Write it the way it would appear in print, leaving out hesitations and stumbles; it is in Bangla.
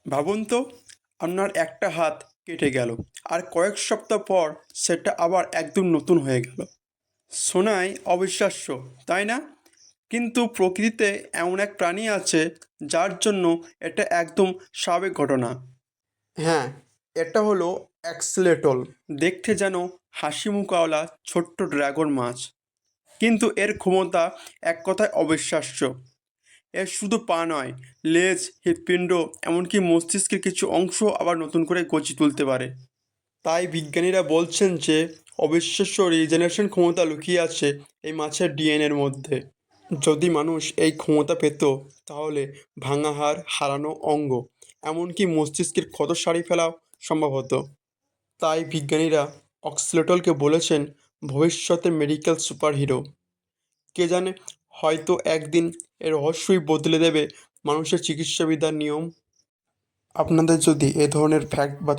ভাবুন তো, আপনার একটা হাত কেটে গেল আর কয়েক সপ্তাহ পর সেটা আবার একদম নতুন হয়ে গেল। শোনায় অবিশ্বাস্য, তাই না? কিন্তু প্রকৃতিতে এমন এক প্রাণী আছে যার জন্য এটা একদম স্বাভাবিক ঘটনা। হ্যাঁ, এটা হলো অ্যাক্সলেটল। দেখতে যেন হাসি মুখওয়ালা ছোট্ট ড্রাগন মাছ, কিন্তু এর ক্ষমতা এক কথায় অবিশ্বাস্য। এর শুধু পা নয়, লেজ, হৃৎপিণ্ড, এমনকি মস্তিষ্কের কিছু অংশ আবার নতুন করে গজিয়ে তুলতে পারে। তাই বিজ্ঞানীরা বলছেন যে অবিশ্বাস্য রিজেনারেশন ক্ষমতা লুকিয়ে আছে এই মাছের ডিএনএর মধ্যে। যদি মানুষ এই ক্ষমতা পেত, তাহলে ভাঙা হাড়, হারানো অঙ্গ, এমনকি মস্তিষ্কের ক্ষত সারিয়ে ফেলা সম্ভব হতো। তাই বিজ্ঞানীরা অক্সলেটলকে বলেছেন ভবিষ্যতের মেডিকেল সুপারহিরো। কে জানে, হয়তো একদিন এর রহস্যই বদলে দেবে মানুষের চিকিৎসাবিদ্যার নিয়ম। আপনাদের যদি এ ধরনের ফ্যাক্ট বা